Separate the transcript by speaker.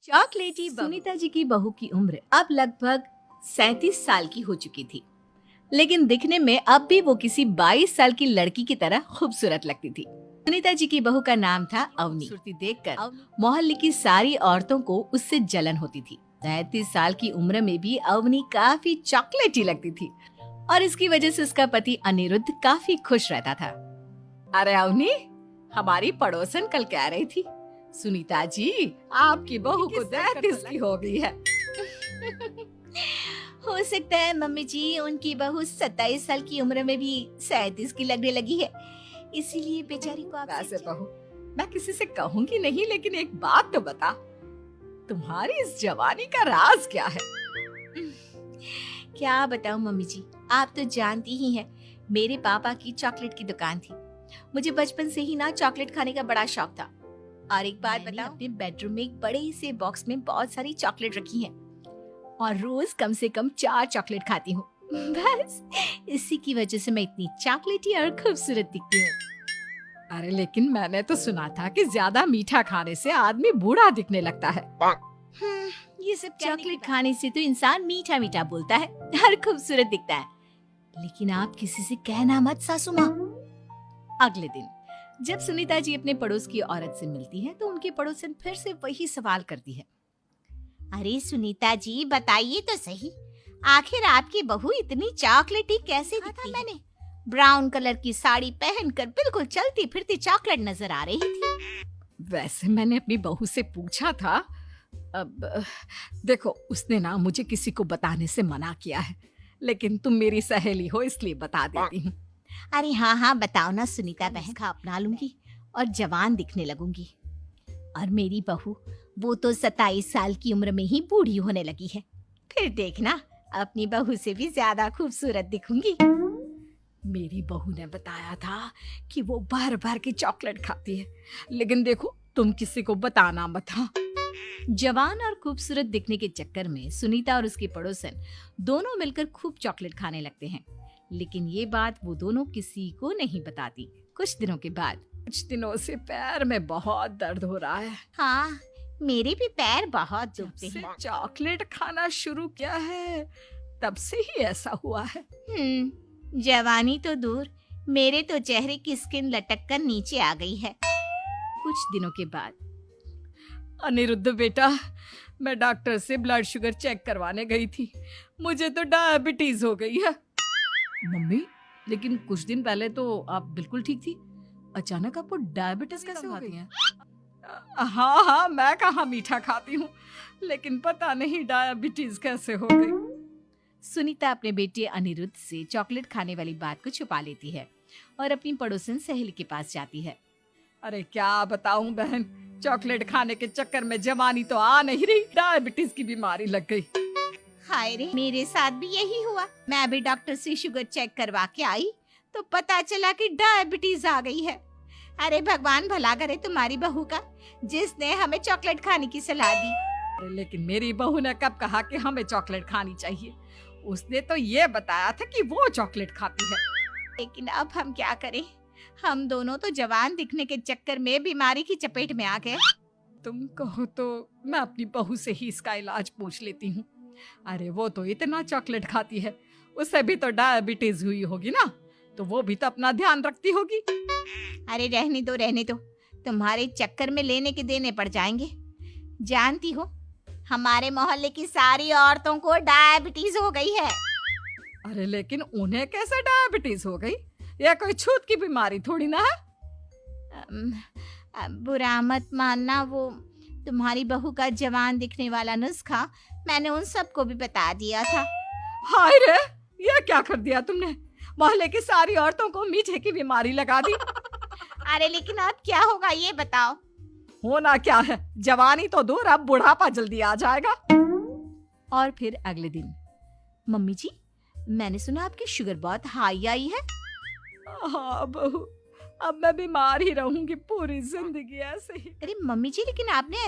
Speaker 1: चॉकलेटी सुनीता जी की बहू की उम्र अब लगभग 37 साल की हो चुकी थी, लेकिन दिखने में अब भी वो किसी 22 साल की लड़की की तरह खूबसूरत लगती थी। सुनीता जी की बहू का नाम था अवनी। खूबसूरती देखकर मोहल्ले की सारी औरतों को उससे जलन होती थी। 37 साल की उम्र में भी अवनी काफी चॉकलेटी लगती थी और इसकी वजह से उसका पति अनिरुद्ध काफी खुश रहता था। अरे अवनी, हमारी पड़ोसन कल कह रही थी, सुनीता जी आपकी बहू को 33 की हो गई है।
Speaker 2: हो सकता है मम्मी जी उनकी बहू 27 साल की उम्र में भी 37 की लगने लगी है, इसीलिए बेचारी को आप
Speaker 1: वैसे बहू मैं किसी से कहूंगी नहीं, लेकिन एक बात तो बता, तुम्हारी इस जवानी का राज क्या है?
Speaker 2: क्या बताऊं मम्मी जी, आप तो जानती ही हैं, मेरे पापा की चॉकलेट की दुकान थी। मुझे बचपन से ही ना चॉकलेट खाने का बड़ा शौक था। और एक बात बताऊं, अपने बेडरूम में एक बड़े से बॉक्स में बहुत सारी चॉकलेट रखी हैं और रोज कम से कम 4 चॉकलेट खाती हूँ। बस इसी की वजह से मैं इतनी चॉकलेटी और खूबसूरत दिखती हूँ।
Speaker 1: अरे लेकिन मैंने तो सुना था कि ज्यादा मीठा खाने से आदमी बूढ़ा दिखने लगता है।
Speaker 2: ये सब चॉकलेट खाने से तो इंसान मीठा मीठा बोलता है और खूबसूरत दिखता है, लेकिन आप किसी से कहना मत सासू माँ।
Speaker 1: अगले दिन जब सुनीता जी अपने पड़ोस की औरत से मिलती है तो उनकी पड़ोसन फिर से वही सवाल करती है।
Speaker 2: अरे सुनीता जी बताइए तो सही, आखिर आपकी बहू इतनी चॉकलेटी कैसे दिखती है? मैंने ब्राउन कलर की साड़ी पहनकर बिल्कुल चलती फिरती चॉकलेट नजर आ रही थी।
Speaker 1: वैसे मैंने अपनी बहू से पूछा था, अब देखो उसने ना मुझे किसी को बताने से मना किया है, लेकिन तुम मेरी सहेली हो इसलिए बता देती हूँ।
Speaker 2: अरे हाँ हाँ बताओ ना सुनीता बहन, का अपना लूंगी और जवान दिखने लगूंगी। और मेरी बहू वो तो 27 साल की उम्र में ही बूढ़ी होने लगी है, फिर देखना अपनी बहू से भी ज्यादा खूबसूरत दिखूंगी।
Speaker 1: मेरी बहू ने बताया था कि वो भर भर की चॉकलेट खाती है, लेकिन देखो तुम किसी को बताना मत। हाँ, जवान और खूबसूरत दिखने के चक्कर में सुनीता और उसकी पड़ोसन दोनों मिलकर खूब चॉकलेट खाने लगते हैं, लेकिन ये बात वो दोनों किसी को नहीं बताती। कुछ दिनों के बाद, कुछ दिनों से पैर में बहुत दर्द हो रहा है।
Speaker 2: हाँ मेरे भी पैर बहुत दुखते हैं।
Speaker 1: चॉकलेट खाना शुरू किया है तब से ही ऐसा हुआ है।
Speaker 2: जवानी तो दूर, मेरे तो चेहरे की स्किन लटक कर नीचे आ गई है।
Speaker 1: कुछ दिनों के बाद, अनिरुद्ध बेटा, मैं डॉक्टर से ब्लड शुगर चेक करवाने गई थी, मुझे तो डायबिटीज हो गई है। मम्मी, लेकिन कुछ दिन पहले तो आप बिल्कुल ठीक थी, अचानक आपको डायबिटीज कैसे हो गई है? हाँ हाँ, मैं कहाँ मीठा खाती हूँ, लेकिन पता नहीं डायबिटीज कैसे हो गई। सुनीता अपने बेटे अनिरुद्ध से चॉकलेट खाने वाली बात को छुपा लेती है और अपनी पड़ोसन सहेली के पास जाती है। अरे क्या बताऊं बहन, चॉकलेट खाने के चक्कर में जवानी तो आ नहीं रही, डायबिटीज की बीमारी लग गई।
Speaker 2: हाय रे, मेरे साथ भी यही हुआ। मैं भी डॉक्टर से शुगर चेक करवा के आई तो पता चला कि डायबिटीज आ गई है। अरे भगवान भला करे तुम्हारी बहू का, जिसने हमें चॉकलेट खाने की सलाह दी।
Speaker 1: लेकिन मेरी बहू ने कब कहा कि हमें चॉकलेट खानी चाहिए? उसने तो ये बताया था कि वो चॉकलेट खाती है।
Speaker 2: लेकिन अब हम क्या करें, हम दोनों तो जवान दिखने के चक्कर में बीमारी की चपेट में आ गए।
Speaker 1: तुम कहो तो मैं अपनी बहू से ही इसका इलाज पूछ लेती हूँ। अरे वो तो इतना चॉकलेट खाती है, उसे भी तो डायबिटीज हुई होगी ना, तो वो भी तो अपना ध्यान रखती होगी।
Speaker 2: अरे रहने दो, तुम्हारे चक्कर में लेने के देने पड़ जाएंगे। जानती हो, हमारे मोहल्ले की सारी औरतों को डायबिटीज हो गई है।
Speaker 1: अरे लेकिन उन्हें कैसे डायबिटीज हो गई? यह कोई छूत की बीमारी थोड़ी ना है।
Speaker 2: बुरा मत मानना, वो तुम्हारी बहू का जवान दिखने वाला नुस्खा मैंने उन सबको भी बता दिया था।
Speaker 1: हाय रे, ये क्या कर दिया तुमने? मोहल्ले की सारी औरतों को मीठे की बीमारी लगा दी।
Speaker 2: अरे लेकिन अब क्या होगा ये बताओ।
Speaker 1: होना क्या है, जवानी तो दूर, अब बुढ़ापा जल्दी आ जाएगा। और फिर अगले दिन, मम्मी जी मैंने सुना आपकी शुगर बहुत हाई आई है। हाँ बहू, अब मैं बीमार ही रहूंगी पूरी जिंदगी ऐसे ही।
Speaker 2: अरे मम्मी जी, लेकिन आपने